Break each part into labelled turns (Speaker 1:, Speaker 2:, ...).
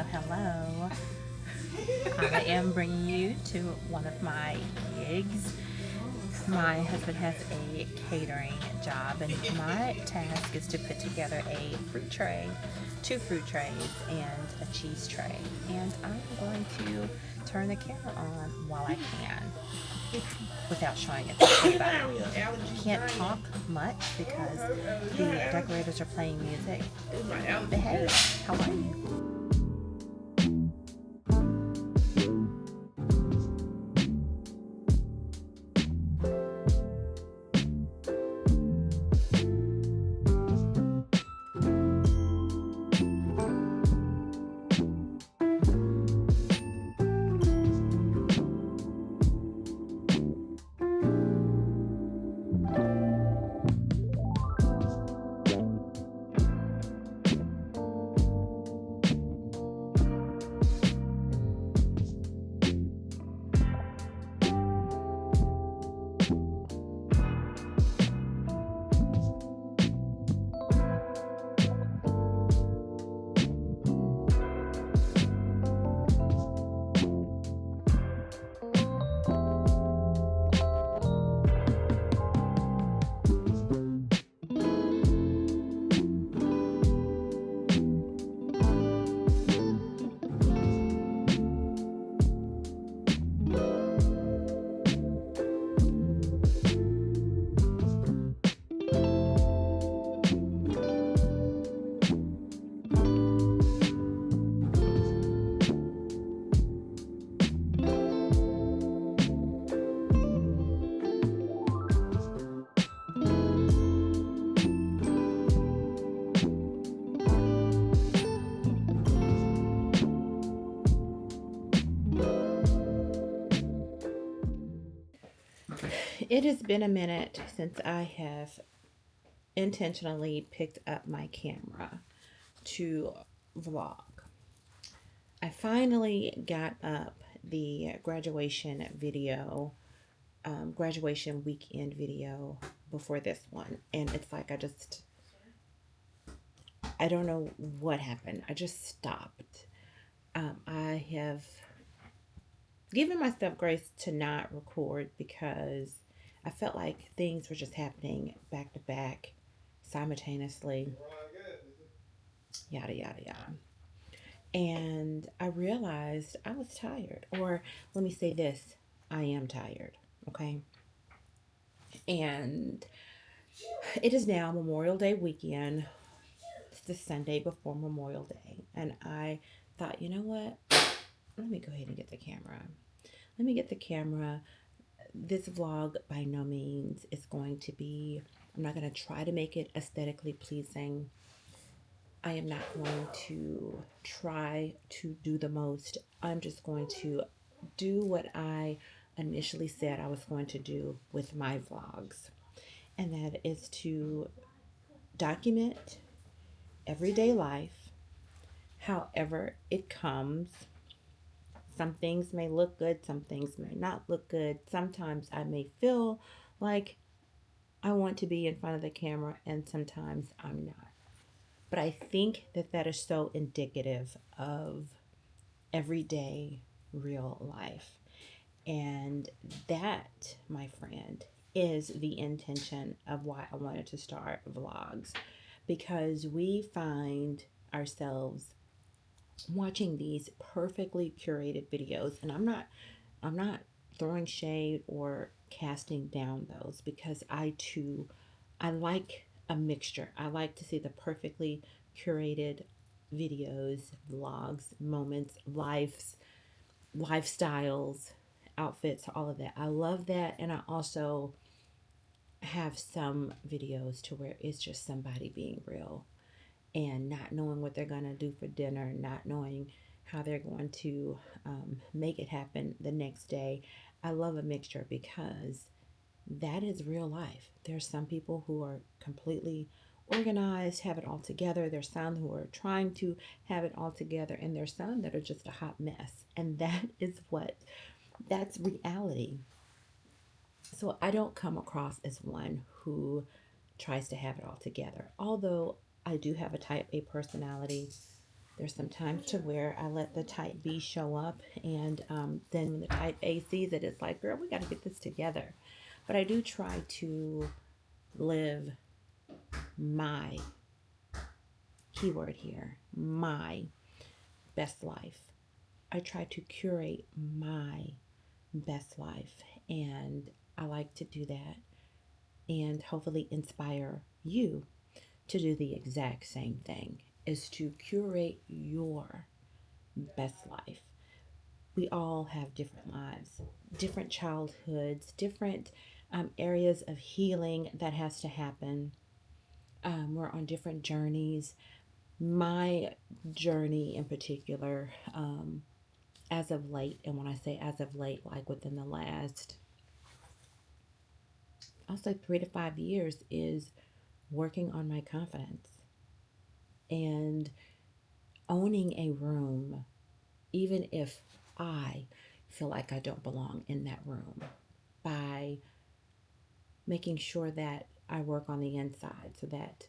Speaker 1: Hello. I am bringing you to one of my gigs. My husband has a catering job, and my task is to put together a fruit tray, two fruit trays, and a cheese tray. And I'm going to turn the camera on while I can without showing it to anybody. Can't talk much because the decorators are playing music. But hey, how are you? It has been a minute since I have intentionally picked up my camera to vlog. I finally got up the graduation video, graduation weekend video before this one, and it's like I don't know what happened. I just stopped. I have given myself grace to not record because I felt like things were just happening back to back simultaneously, yada, yada, yada. And I realized I was tired. Or let me say this, I am tired, okay? And it is now Memorial Day weekend. It's the Sunday before Memorial Day. And I thought, you know what? Let me go ahead and get the camera. Let me get the camera. This vlog by no means is going to be, I'm not going to try to make it aesthetically pleasing. I am not going to try to do the most. I'm just going to do what I initially said I was going to do with my vlogs, and that is to document everyday life however it comes. Some things may look good, some things may not look good. Sometimes I may feel like I want to be in front of the camera, and sometimes I'm not. But I think that that is so indicative of everyday real life. And that, my friend, is the intention of why I wanted to start vlogs, because we find ourselves watching these perfectly curated videos, and I'm not throwing shade or casting down those, because I like a mixture. I like to see the perfectly curated videos, vlogs, moments, lifestyles, outfits, all of that. I love that. And I also have some videos to where it's just somebody being real and not knowing what they're going to do for dinner, not knowing how they're going to make it happen the next day. I love a mixture because that is real life. There's some people who are completely organized, have it all together. There's some who are trying to have it all together, and there's some that are just a hot mess. And that's reality. So I don't come across as one who tries to have it all together. Although I do have a type A personality, There's some times to where I let the type B show up, and then when the type A sees it, it's like, girl, we got to get this together. But I do try to live my, keyword here, my best life. I try to curate my best life, and I like to do that and hopefully inspire you to do the exact same thing, is to curate your best life. We all have different lives, different childhoods, different areas of healing that has to happen. We're on different journeys. My journey in particular, as of late, and when I say as of late, like within the last, I'll say 3 to 5 years, is working on my confidence and owning a room, even if I feel like I don't belong in that room, by making sure that I work on the inside so that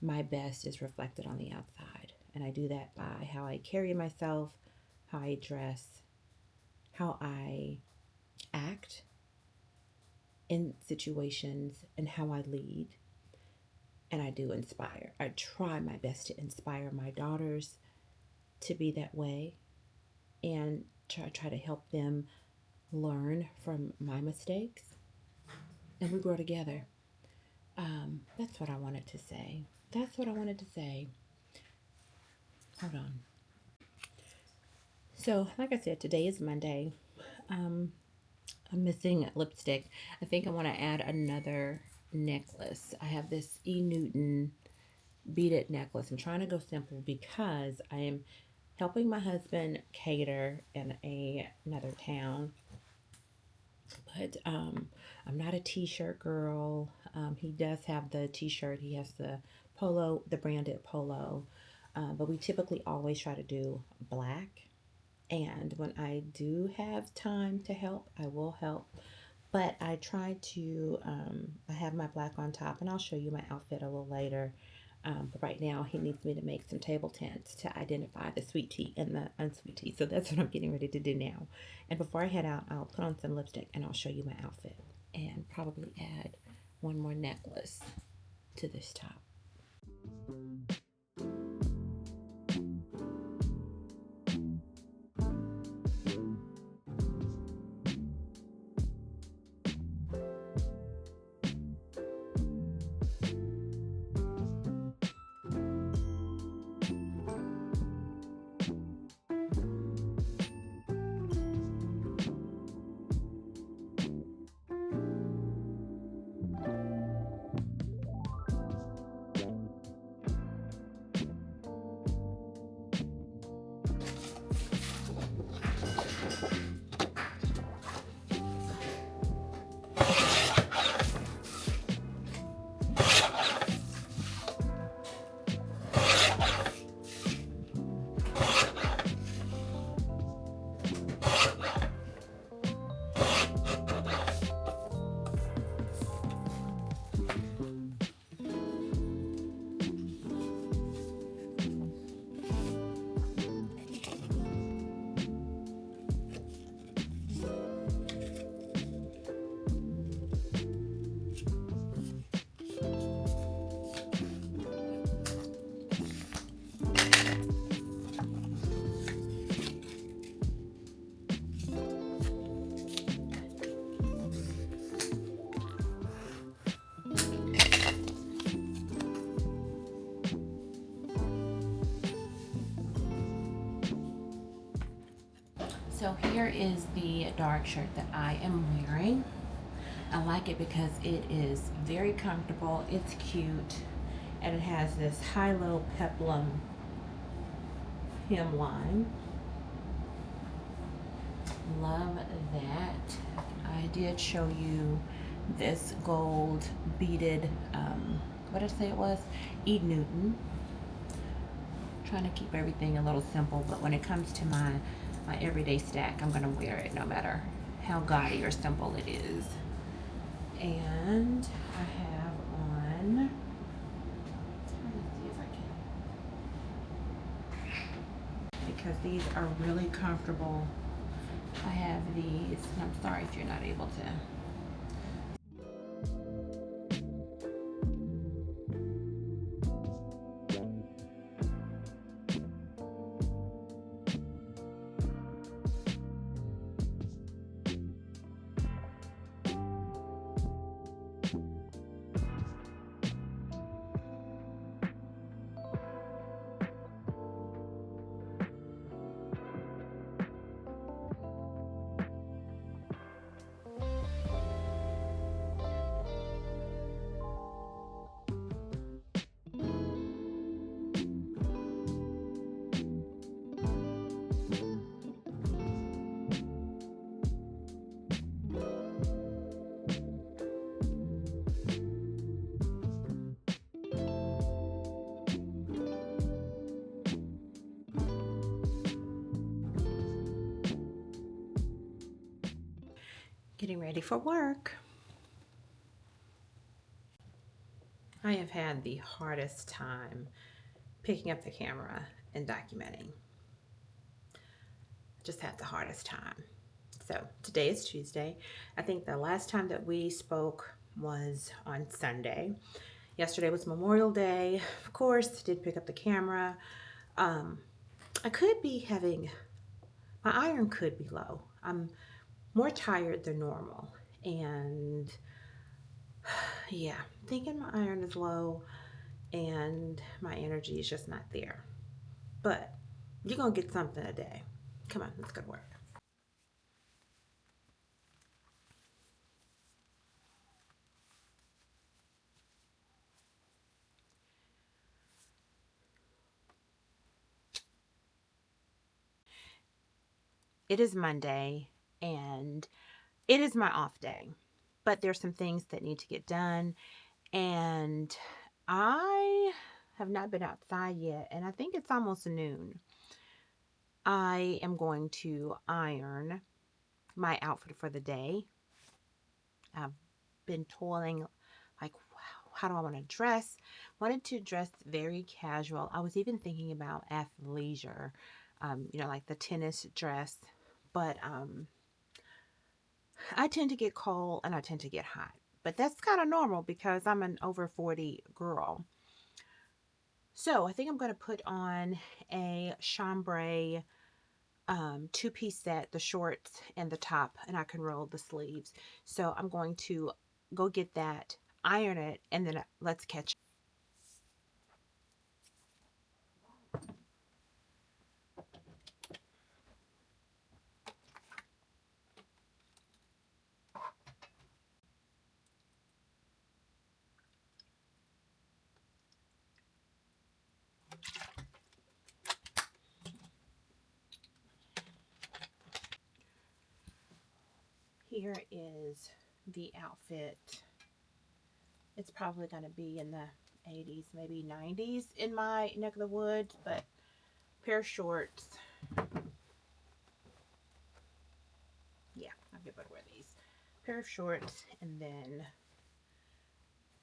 Speaker 1: my best is reflected on the outside. And I do that by how I carry myself, how I dress, how I act in situations, and how I lead. And I do inspire. I try my best to inspire my daughters to be that way, and try to help them learn from my mistakes, and we grow together. That's what I wanted to say. That's what I wanted to say. Hold on. So, like I said, today is Monday. Um, I'm missing lipstick. I think I want to add another necklace. I have this E. Newton beaded necklace. I'm trying to go simple because I am helping my husband cater in another town. But I'm not a t-shirt girl. He does have the t-shirt. He has the polo, the branded polo. But we typically always try to do black. And when I do have time to help, I will help. But I try to, I have my black on top, and I'll show you my outfit a little later. But right now, he needs me to make some table tents to identify the sweet tea and the unsweet tea. So that's what I'm getting ready to do now. And before I head out, I'll put on some lipstick and I'll show you my outfit. And probably add one more necklace to this top. So here is the dark shirt that I am wearing. I like it because it is very comfortable, it's cute, and it has this high-low peplum hemline. Love that. I did show you this gold beaded, what did I say it was? E. Newton. Trying to keep everything a little simple, but when it comes to my everyday stack, I'm gonna wear it no matter how gaudy or simple it is. And I have on, let me see if I can, because these are really comfortable. I have these, and I'm sorry if you're not able to. Getting ready for work. I have had the hardest time picking up the camera and documenting. Just had the hardest time. So today is Tuesday. I think the last time that we spoke was on Sunday. Yesterday was Memorial Day. Of course, did pick up the camera. I could be having, my iron could be low. I'm more tired than normal. And yeah, thinking my iron is low and my energy is just not there. But you're going to get something a day. Come on, let's go to work. It is Monday and it is my off day, but there's some things that need to get done, and I have not been outside yet, and I think it's almost noon. I am going to iron my outfit for the day. I've been toiling like, wow, how do I want to dress? Wanted to dress very casual. I was even thinking about athleisure, like the tennis dress, but I tend to get cold and I tend to get hot. But that's kind of normal because I'm an over 40 girl. So I think I'm going to put on a chambray two-piece set, the shorts and the top, and I can roll the sleeves. So I'm going to go get that, iron it, and then let's catch. Here is the outfit. It's probably going to be in the 80s, maybe 90s in my neck of the woods, but pair of shorts. Yeah, I'll be able to wear these. Pair of shorts, and then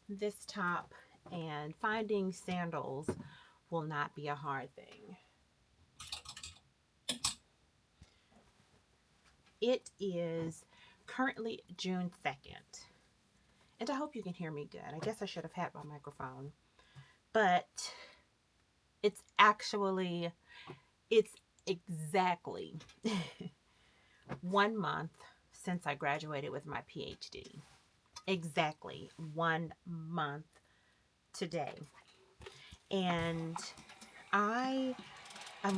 Speaker 1: this top, and finding sandals will not be a hard thing. It is currently June 2nd, and I hope you can hear me good. I guess I should have had my microphone, but it's exactly 1 month since I graduated with my PhD. Exactly 1 month today. And I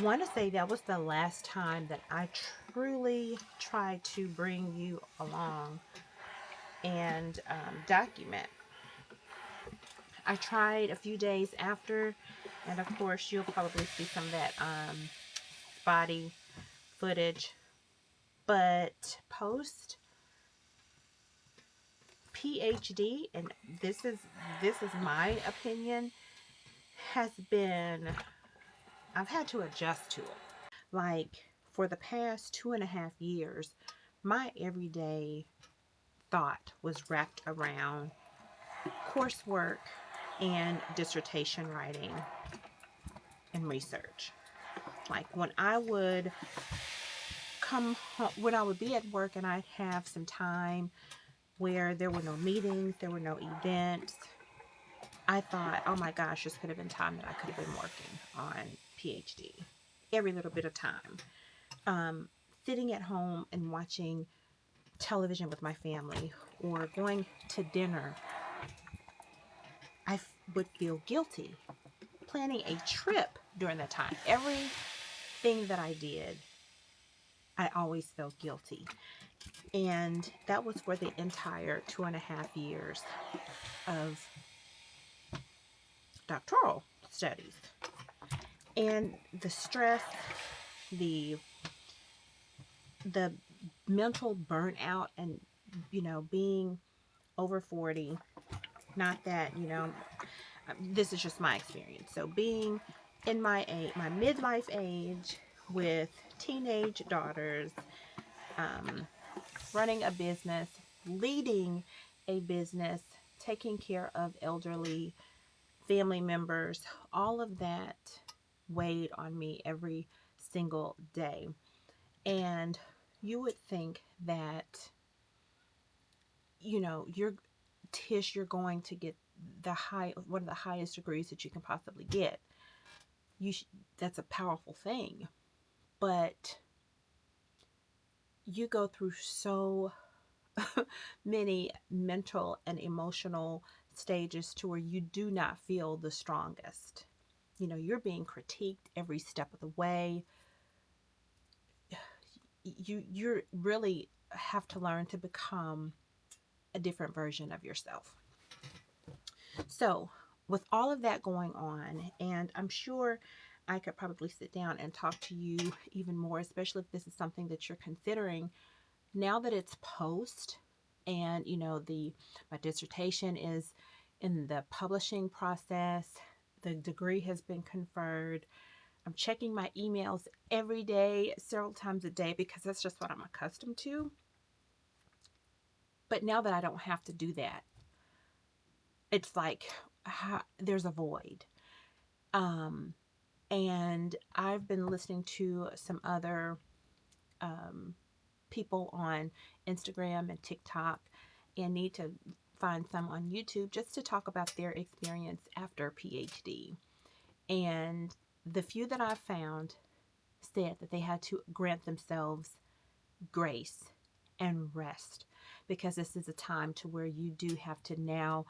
Speaker 1: want to say that was the last time that I truly tried to bring you along and document. I tried a few days after, and of course you'll probably see some of that spotty footage, but post PhD, and this is my opinion, has been, I've had to adjust to it. Like for the past 2.5 years, my everyday thought was wrapped around coursework and dissertation writing and research. Like when I would come home, when I would be at work and I'd have some time where there were no meetings, there were no events, I thought, oh my gosh, this could have been time that I could have been working on PhD. Every little bit of time. Um, Sitting at home and watching television with my family or going to dinner, would feel guilty. Planning a trip during that time, everything that I did, I always felt guilty. And that was for the entire 2.5 years of doctoral studies. And the stress, the the mental burnout, and being over 40, not that, this is just my experience. So being in my midlife age with teenage daughters, um, running a business, leading a business, taking care of elderly family members, all of that weighed on me every single day. And you would think that, you're Tish, you're going to get one of the highest degrees that you can possibly get. That's a powerful thing, but you go through so many mental and emotional stages to where you do not feel the strongest. You're being critiqued every step of the way. You really have to learn to become a different version of yourself. So, with all of that going on, and I'm sure I could probably sit down and talk to you even more, especially if this is something that you're considering now that it's post, and my dissertation is in the publishing process. The degree has been conferred. I'm checking my emails every day, several times a day, because that's just what I'm accustomed to. But now that I don't have to do that, it's like there's a void. And I've been listening to some other people on Instagram and TikTok, and need to find some on YouTube just to talk about their experience after PhD. And the few that I found said that they had to grant themselves grace and rest, because this is a time to where you do have to now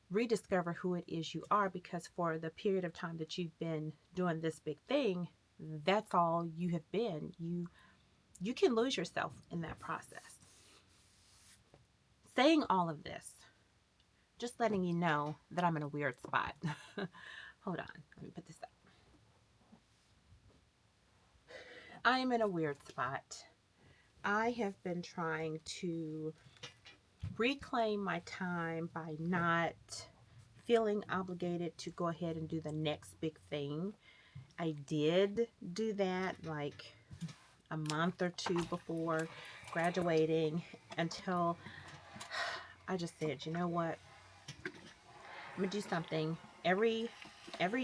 Speaker 1: rediscover who it is you are, because for the period of time that you've been doing this big thing, that's all you have been. You can lose yourself in that process. Saying all of this, just letting you know that I'm in a weird spot. Hold on, let me put this up. I am in a weird spot. I have been trying to reclaim my time by not feeling obligated to go ahead and do the next big thing. I did do that like a month or two before graduating, until I just said, you know what? I'm gonna do something every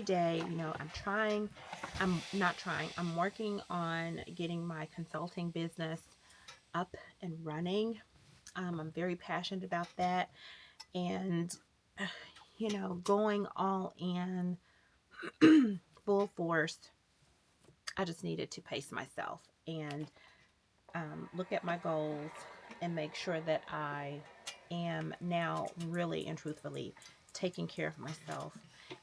Speaker 1: day. I'm not trying. I'm working on getting my consulting business up and running. I'm very passionate about that, and going all in, full force. I just needed to pace myself and look at my goals and make sure that I am now really and truthfully taking care of myself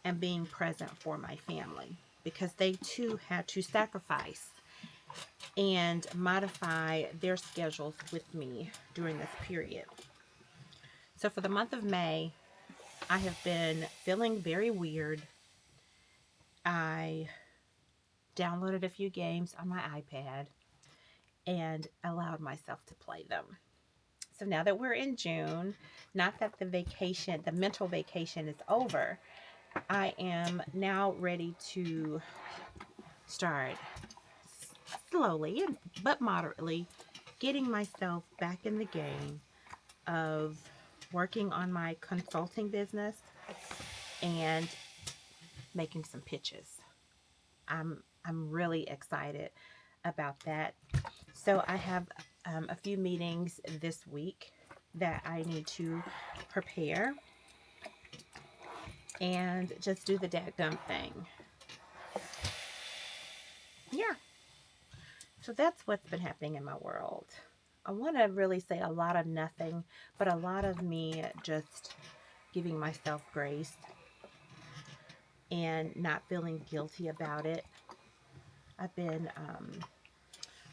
Speaker 1: and being present for my family, because they too had to sacrifice and modify their schedules with me during this period. So for the month of May, I have been feeling very weird. I downloaded a few games on my iPad and allowed myself to play them. So now that we're in June, not that the mental vacation is over, I am now ready to start slowly but moderately getting myself back in the game of working on my consulting business and making some pitches. I'm I'm really excited about that. So I have a few meetings this week that I need to prepare and just do the dadgum thing. Yeah, so that's what's been happening in my world. I want to really say a lot of nothing, but a lot of me just giving myself grace and not feeling guilty about it. I've been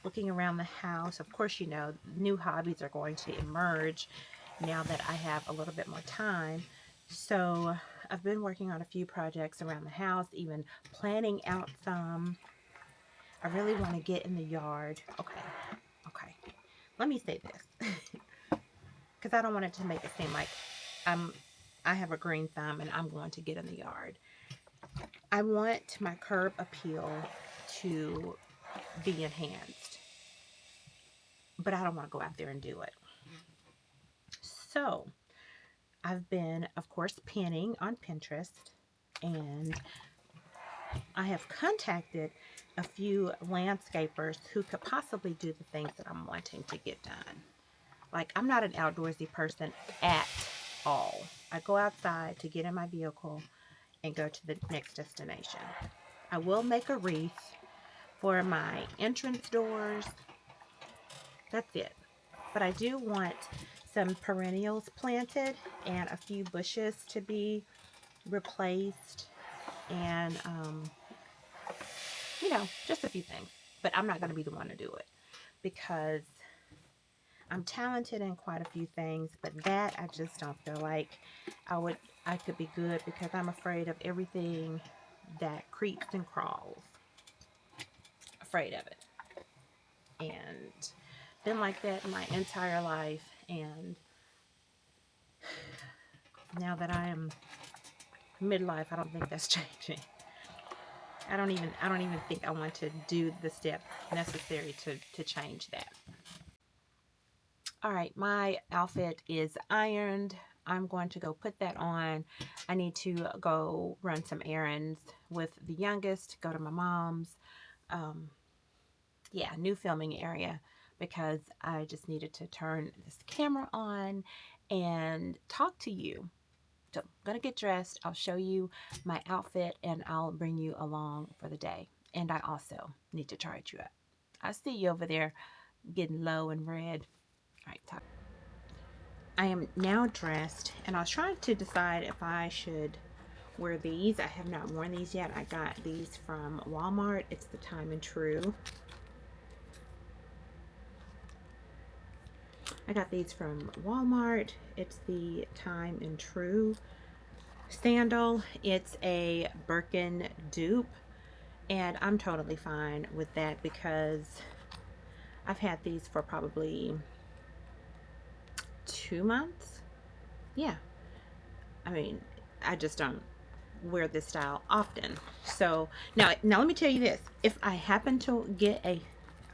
Speaker 1: looking around the house. Of course, you know, new hobbies are going to emerge now that I have a little bit more time. So I've been working on a few projects around the house, even planning out some. I really want to get in the yard. Okay. Let me say this because I don't want it to make it seem like I'm I have a green thumb and I'm going to get in the yard. I want my curb appeal to be enhanced, but I don't want to go out there and do it. So I've been, of course, pinning on Pinterest, and I have contacted a few landscapers who could possibly do the things that I'm wanting to get done. Like, I'm not an outdoorsy person at all. I go outside to get in my vehicle and go to the next destination. I will make a wreath for my entrance doors. That's it. But I do want some perennials planted and a few bushes to be replaced, and you know, just a few things. But I'm not going to be the one to do it because I'm talented in quite a few things, but that I just don't feel like I could be good because I'm afraid of everything that creeps and crawls. Afraid of it. And been like that my entire life, and now that I am midlife, I don't think that's changing. I don't even think I want to do the steps necessary to change that. All right, my outfit is ironed. I'm going to go put that on. I need to go run some errands with the youngest, go to my mom's. Um, yeah, new filming area because I just needed to turn this camera on and talk to you. So I'm going to get dressed. I'll show you my outfit and I'll bring you along for the day. And I also need to charge you up. I see you over there getting low and red. All right, talk. I am now dressed and I was trying to decide if I should wear these. I have not worn these yet. I got these from Walmart. It's the Time and True. I got these from Walmart. It's the Time and True sandal. It's a Birkin dupe, and I'm totally fine with that because I've had these for probably 2 months. Yeah, I mean, I just don't wear this style often. So now let me tell you this: if I happen to get a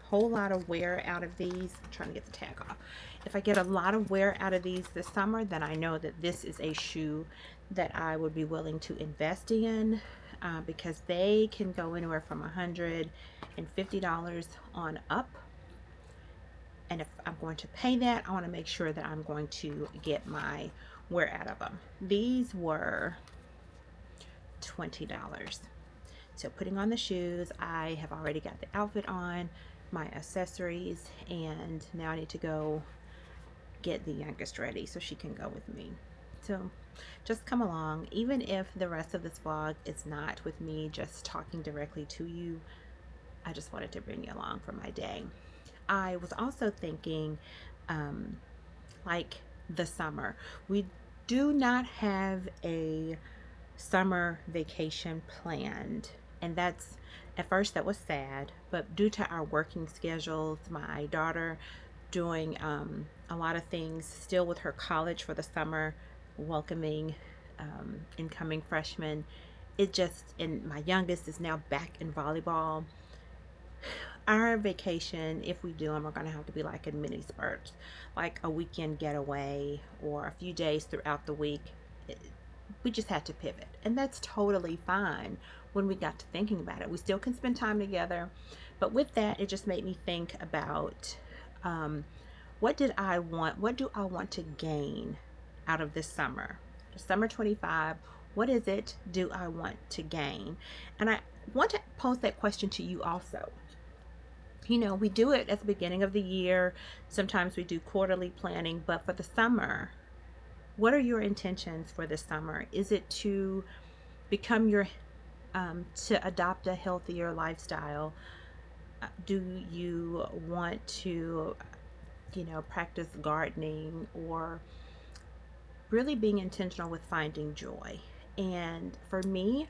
Speaker 1: whole lot of wear out of these, I'm trying to get the tag off. If I get a lot of wear out of these this summer, then I know that this is a shoe that I would be willing to invest in, because they can go anywhere from $150 on up. And if I'm going to pay that, I want to make sure that I'm going to get my wear out of them. These were $20. So putting on the shoes, I have already got the outfit on, my accessories, and now I need to go get the youngest ready so she can go with me. So just come along. Even if the rest of this vlog is not with me just talking directly to you, I just wanted to bring you along for my day. I was also thinking, like the summer, we do not have a summer vacation planned, and that's, at first that was sad, but due to our working schedules, my daughter doing a lot of things still with her college for the summer, welcoming incoming freshmen, it just, and my youngest is now back in volleyball. Our vacation, if we do them, are going to have to be like in mini spurts, like a weekend getaway or a few days throughout the week. we just had to pivot. And that's totally fine when we got to thinking about it. We still can spend time together. But with that, it just made me think about um, what did I want? What do I want to gain out of this summer? Summer 25, what is it do I want to gain? And I want to pose that question to you also. You know, we do it at the beginning of the year. Sometimes we do quarterly planning, but for the summer, what are your intentions for this summer? Is it to become your, to adopt a healthier lifestyle? Do you want to, practice gardening, or really being intentional with finding joy? And for me,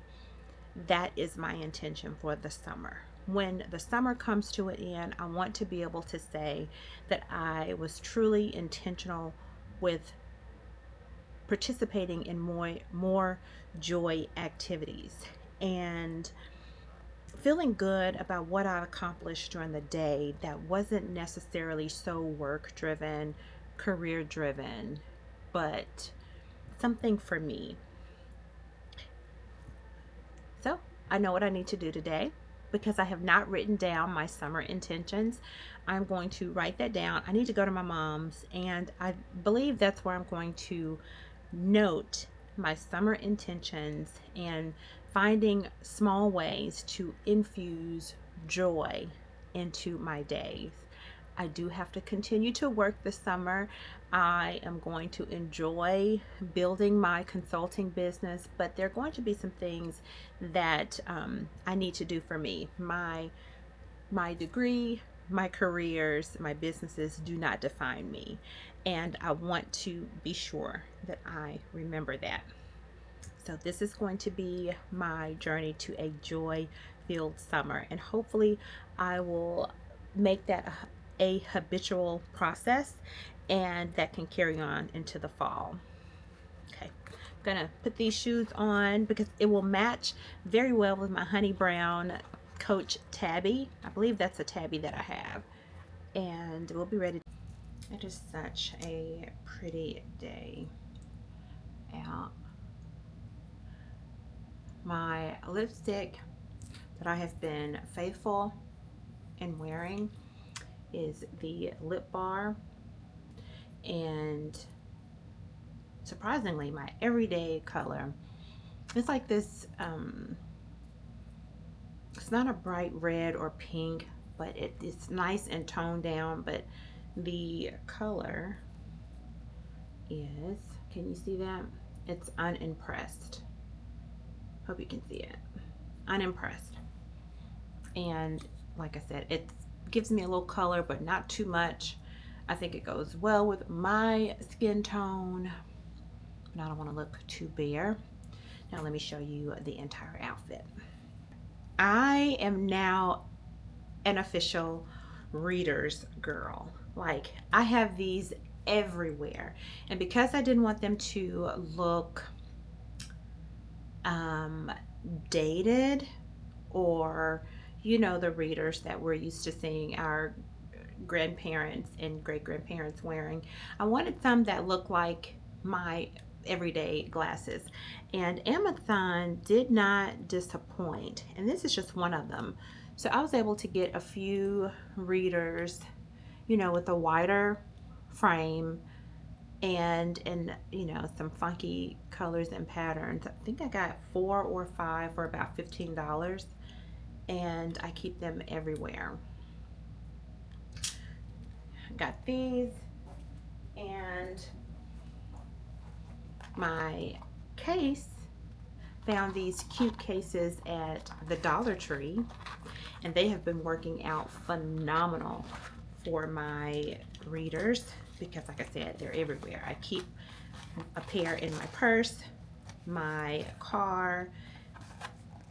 Speaker 1: that is my intention for the summer. When the summer comes to an end, I want to be able to say that I was truly intentional with participating in more joy activities, and feeling good about what I accomplished during the day that wasn't necessarily so work driven, career driven, but something for me. So I know what I need to do today. Because I have not written down my summer intentions, I'm going to write that down. I need to go to my mom's, and I believe that's where I'm going to note my summer intentions and finding small ways to infuse joy into my days. I do have to continue to work this summer. I am going to enjoy building my consulting business, but there are going to be some things that I need to do for me. My degree, my careers, my businesses do not define me, and I want to be sure that I remember that. So this is going to be my journey to a joy-filled summer, and hopefully I will make that a habitual process, and that can carry on into the fall. Okay, I'm gonna put these shoes on because it will match very well with my honey brown Coach tabby. I believe that's a tabby that I have, and we'll be ready. It is such a pretty day out. My lipstick that I have been faithful in wearing is the Lip Bar, and surprisingly, my everyday color, it's like this, it's not a bright red or pink, but it's nice and toned down, but the color is, can you see that? It's Unimpressed. Hope you can see it. Unimpressed. And like I said, it gives me a little color, but not too much. I think it goes well with my skin tone, and I don't want to look too bare. Now let me show you the entire outfit. I am now an official readers girl. Like, I have these everywhere, and because I didn't want them to look dated, or the readers that we're used to seeing our grandparents and great grandparents wearing, I wanted some that looked like my everyday glasses, and Amazon did not disappoint, and this is just one of them. So I was able to get a few readers, with a wider frame, and some funky colors and patterns. I think I got 4 or 5 for about $15, and I keep them everywhere. Got these, and my case, found these cute cases at the Dollar Tree, and they have been working out phenomenal for my readers because, like I said, they're everywhere. I keep a pair in my purse, my car,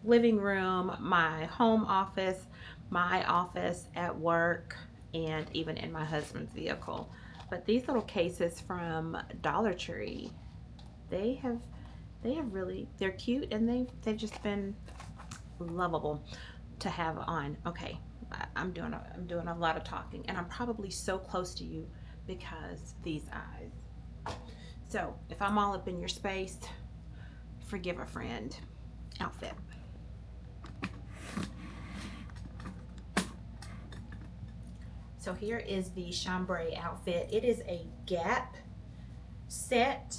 Speaker 1: living room, my home office, my office at work, and even in my husband's vehicle. But these little cases from Dollar Tree, they have really, they're cute, and they've just been lovable to have on. Okay, I'm doing a lot of talking, and I'm probably so close to you because these eyes. So if I'm all up in your space, forgive a friend outfit. So here is the chambray outfit. It is a Gap set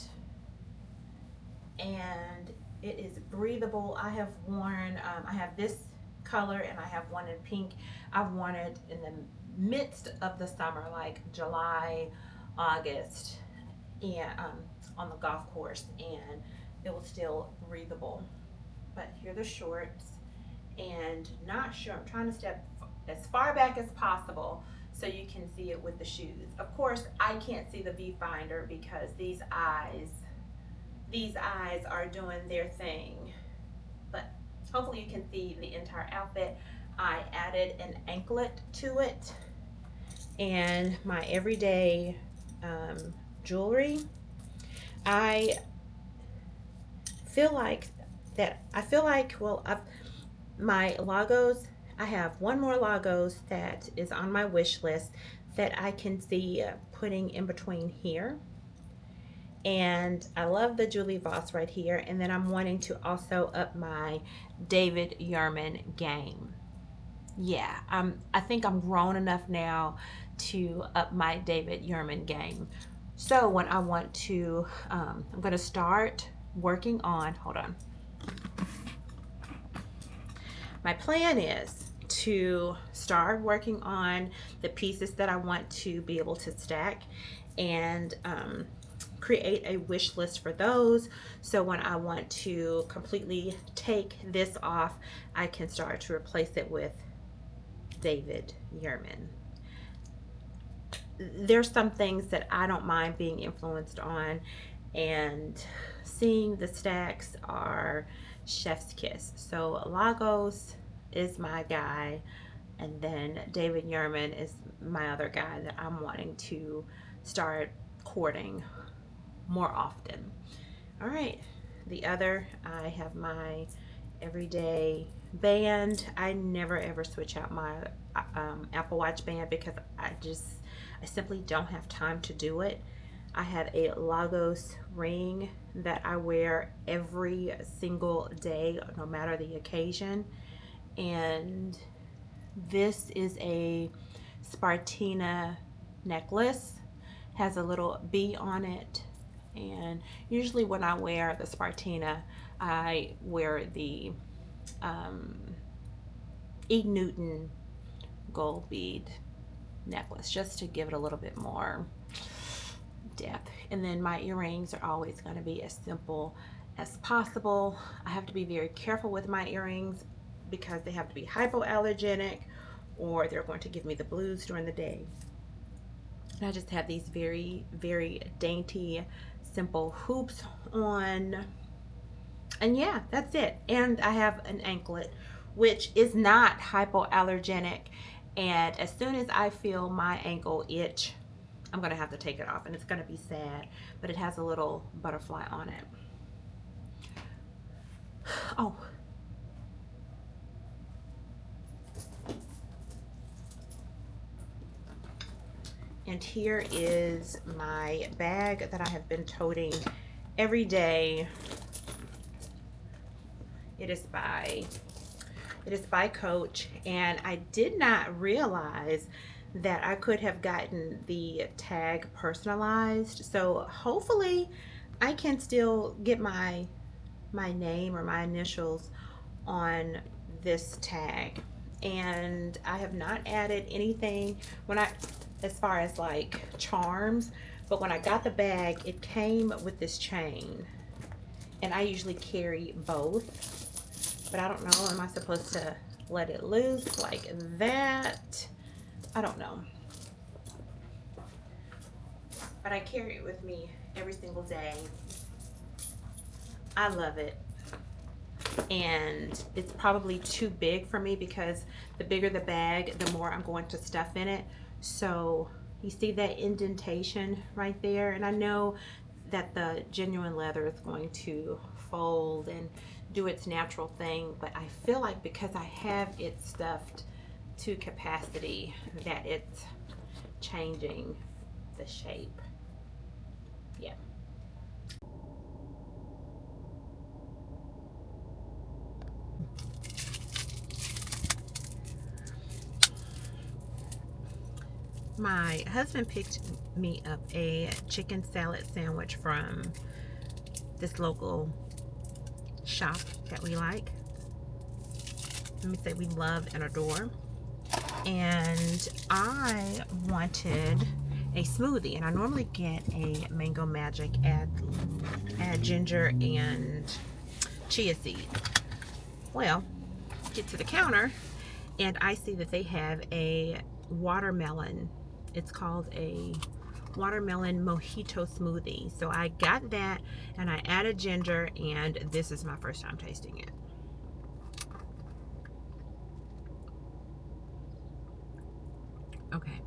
Speaker 1: and it is breathable. I have worn, I have this color and I have one in pink. I've worn it in the midst of the summer, like July, August, and on the golf course, and it was still breathable. But here are the shorts, and not sure, I'm trying to step as far back as possible so you can see it with the shoes. Of course, I can't see the viewfinder because these eyes are doing their thing, but hopefully you can see the entire outfit. I added an anklet to it and my everyday jewelry. I feel like my Lagos, I have one more Lagos that is on my wish list that I can see putting in between here. And I love the Julie Voss right here. And then I'm wanting to also up my David Yurman game. Yeah, I think I'm grown enough now to up my David Yurman game. So when I want to, I'm gonna start working on, hold on. My plan is to start working on the pieces that I want to be able to stack and create a wish list for those. So when I want to completely take this off, I can start to replace it with David Yurman. There's some things that I don't mind being influenced on, and seeing the stacks are chef's kiss. So Lagos is my guy, and then David Yurman is my other guy that I'm wanting to start courting more often. All right, the other, I have my everyday band. I never ever switch out my Apple Watch band because I simply don't have time to do it. I have a Lagos ring that I wear every single day, no matter the occasion. And this is a Spartina necklace, has a little bee on it. And usually when I wear the Spartina, I wear the E. Newton gold bead necklace just to give it a little bit more depth. And then my earrings are always going to be as simple as possible. I have to be very careful with my earrings because they have to be hypoallergenic or they're going to give me the blues during the day. And I just have these very, very dainty, simple hoops on. And yeah, that's it. And I have an anklet, which is not hypoallergenic. And as soon as I feel my ankle itch, I'm gonna have to take it off, and it's gonna be sad, but it has a little butterfly on it. Oh. And here is my bag that I have been toting every day. It is by Coach, and I did not realize that I could have gotten the tag personalized. So hopefully I can still get my name or my initials on this tag. And I have not added anything as far as like charms, but when I got the bag, it came with this chain, and I usually carry both. But I don't know, am I supposed to let it loose like that? I don't know. But I carry it with me every single day. I love it. And it's probably too big for me because the bigger the bag, the more I'm going to stuff in it. So you see that indentation right there? And I know that the genuine leather is going to fold and do its natural thing, but I feel like because I have it stuffed to capacity that it's changing the shape. Yeah. My husband picked me up a chicken salad sandwich from this local shop that we like. Let me say we love and adore. And I wanted a smoothie, and I normally get a Mango Magic, add ginger and chia seed. Well, get to the counter and I see that they have a watermelon. It's called a watermelon mojito smoothie. So I got that and I added ginger, and this is my first time tasting it. Okay,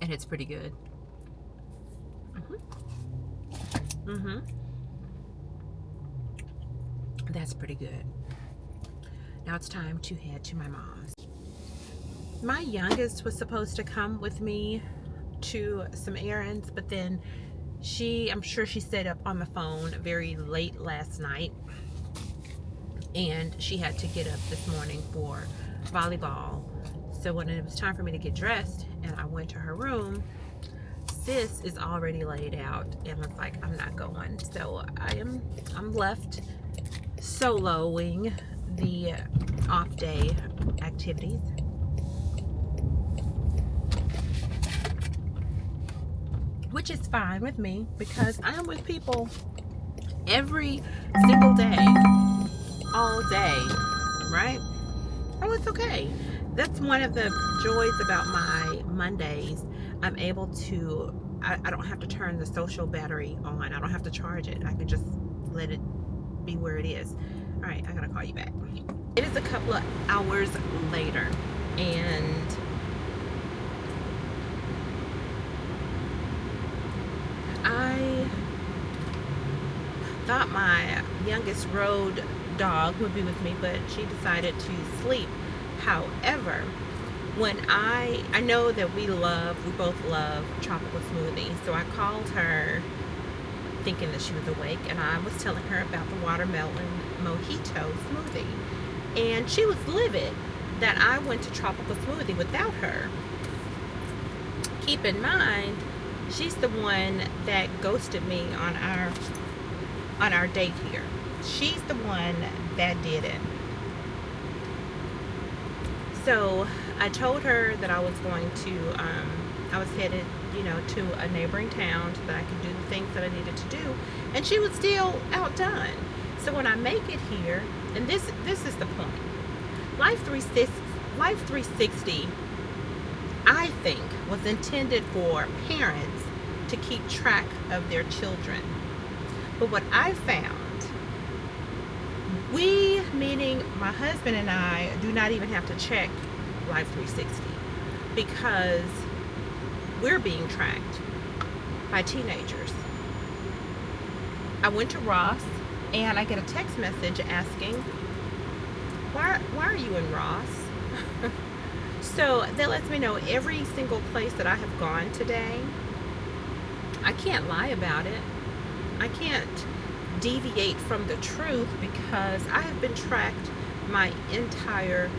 Speaker 1: and it's pretty good. That's pretty good. Now it's time to head to my mom's. My youngest was supposed to come with me to some errands, but then I'm sure she stayed up on the phone very late last night, and she had to get up this morning for volleyball. So when it was time for me to get dressed and I went to her room, sis is already laid out and was like, I'm not going. So I'm left soloing the off day activities. Which is fine with me because I'm with people every single day, all day, right? Oh, it's okay. That's one of the joys about my Mondays. I'm able to, I don't have to turn the social battery on. I don't have to charge it. I can just let it be where it is. All right, I gotta call you back. It is a couple of hours later, and I thought my youngest road dog would be with me, but she decided to sleep. However, when I know that we both love tropical smoothies, so I called her thinking that she was awake, and I was telling her about the watermelon mojito smoothie, and she was livid that I went to tropical smoothie without her. Keep in mind, she's the one that ghosted me on our date here. She's the one that did it. So I told her that I was going to, I was headed, to a neighboring town so that I could do the things that I needed to do, and she was still outdone. So when I make it here, and this is the point, Life 360, I think, was intended for parents to keep track of their children. But what I found, we, meaning my husband and I, do not even have to check Life 360 because we're being tracked by teenagers. I went to Ross and I get a text message asking, why are you in Ross? So that lets me know every single place that I have gone today. I can't lie about it. I can't deviate from the truth because I have been tracked my entire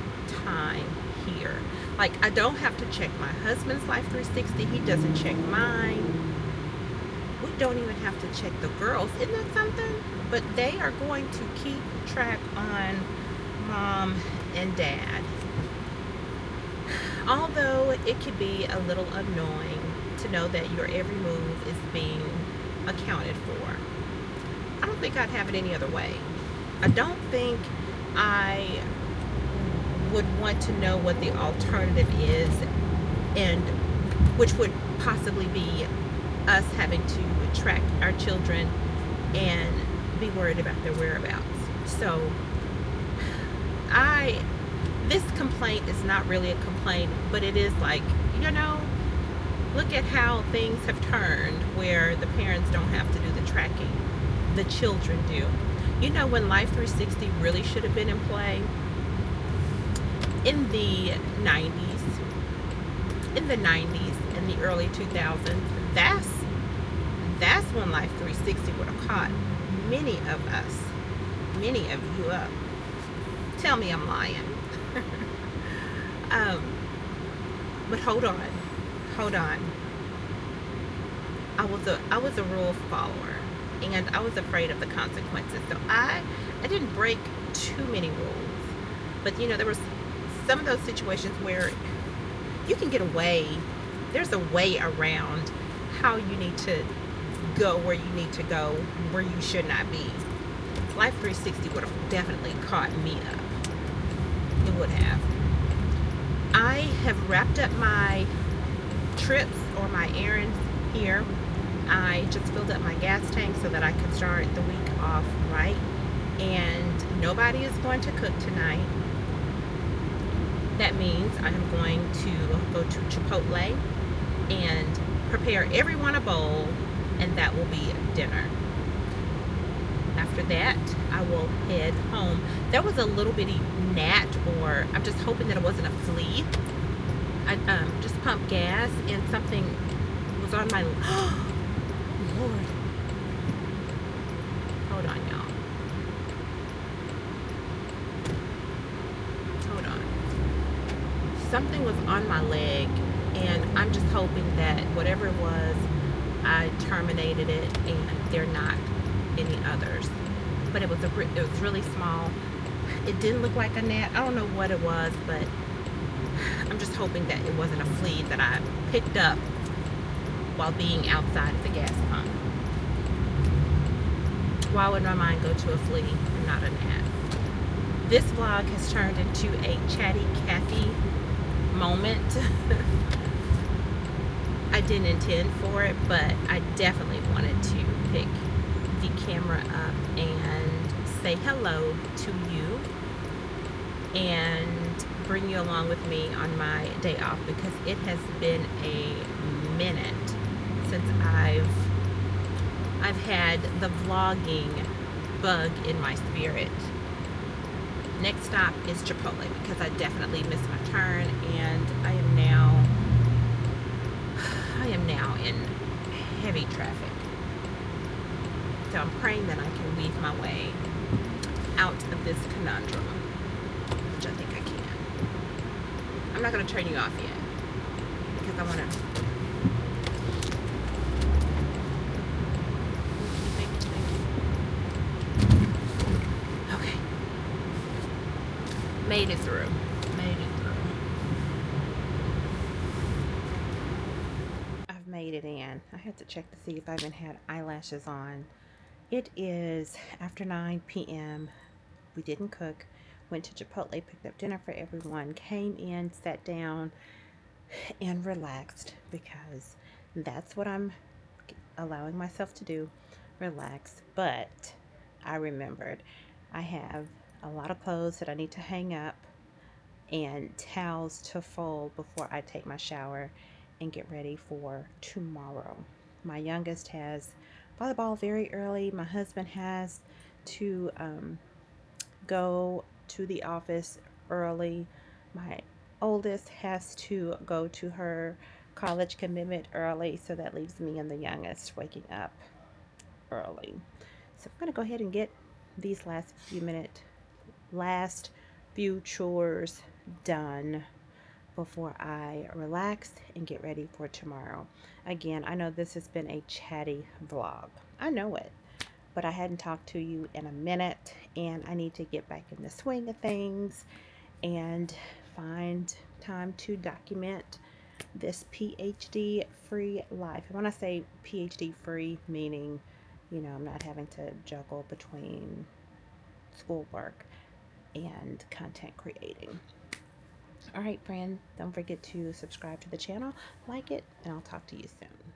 Speaker 1: time here. Like, I don't have to check my husband's Life 360. He doesn't check mine. We don't even have to check the girls. Isn't that something? But they are going to keep track on mom and dad. Although it could be a little annoying to know that your every move is being accounted for. I don't think I'd have it any other way. I don't think I would want to know what the alternative is, and which would possibly be us having to track our children and be worried about their whereabouts. So this complaint is not really a complaint, but it is like, look at how things have turned where the parents don't have to do the tracking. The children do. When Life 360 really should have been in play? In the 90s, in the early 2000s, that's when Life 360 would have caught many of us, many of you up. Tell me I'm lying. But hold hold on. I was a rule follower, and I was afraid of the consequences. So I didn't break too many rules, but there was some of those situations where you can get away. There's a way around how you need to go where you need to go, where you should not be. Life 360 would have definitely caught me up. It would have. I have wrapped up my trips or my errands here. I just filled up my gas tank so that I could start the week off right. And nobody is going to cook tonight. That means I am going to go to Chipotle and prepare everyone a bowl, and that will be dinner. After that, I will head home. There was a little bitty gnat, or I'm just hoping that it wasn't a flea. I just pumped gas and something was on my... Oh, Lord. Hold on, y'all. Hold on. Something was on my leg, and I'm just hoping that whatever it was, I terminated it and there are not any others. But it was really small. It didn't look like a gnat. I don't know what it was, but I'm just hoping that it wasn't a flea that I picked up while being outside at the gas pump. Why would my mind go to a flea and not a gnat? This vlog has turned into a chatty Cathy moment. I didn't intend for it, but I definitely wanted to pick the camera up and say hello to you and bring you along with me on my day off, because it has been a minute since I've had the vlogging bug in my spirit. Next stop is Chipotle, because I definitely missed my turn, and I am now in heavy traffic. So I'm praying that I can weave my way out of this conundrum, which I think I can. I'm not going to turn you off yet, because I want to... Okay. Made it through. I've made it in. I had to check to see if I even had eyelashes on. It is after 9 p.m. We didn't cook. Went to Chipotle, picked up dinner for everyone, came in, sat down, and relaxed, because that's what I'm allowing myself to do, relax. But I remembered I have a lot of clothes that I need to hang up and towels to fold before I take my shower and get ready for tomorrow. My youngest has volleyball very early. My husband has to go to the office early. My oldest has to go to her college commitment early, so that leaves me and the youngest waking up early. So I'm going to go ahead and get these last few chores done before I relax and get ready for tomorrow. Again, I know this has been a chatty vlog. I know it. But I hadn't talked to you in a minute, and I need to get back in the swing of things and find time to document this PhD free life. And when I say PhD free, meaning, I'm not having to juggle between schoolwork and content creating. All right, friend, don't forget to subscribe to the channel, like it, and I'll talk to you soon.